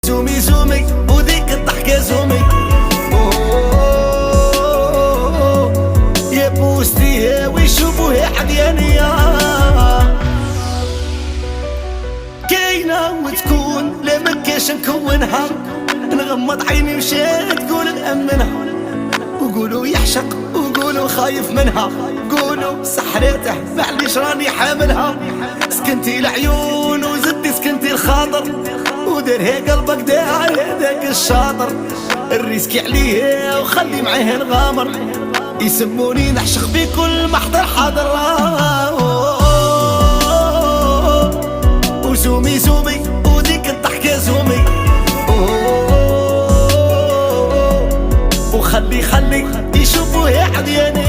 زومي زومي وديك الضحكة زومي. يا بوستيها ويشوفوها عديانية كاينة وتكون لا مكاش نكونها. نغمض عيني مشات تقول نأمنها وقولوا يحشق وقولوا خايف منها. قولوا سحرته معليش راني حاملها. سكنتي العيون وزدتي سكنتي الخاطر ودرها قلبك داعي هذاك الشاطر. الريسكي عليه وخلي معاه نغامر يسموني نعشق بكل محضر حاضر. وزومي زومي وديك الضحكة زومي. وخلي يشوفوها عدياني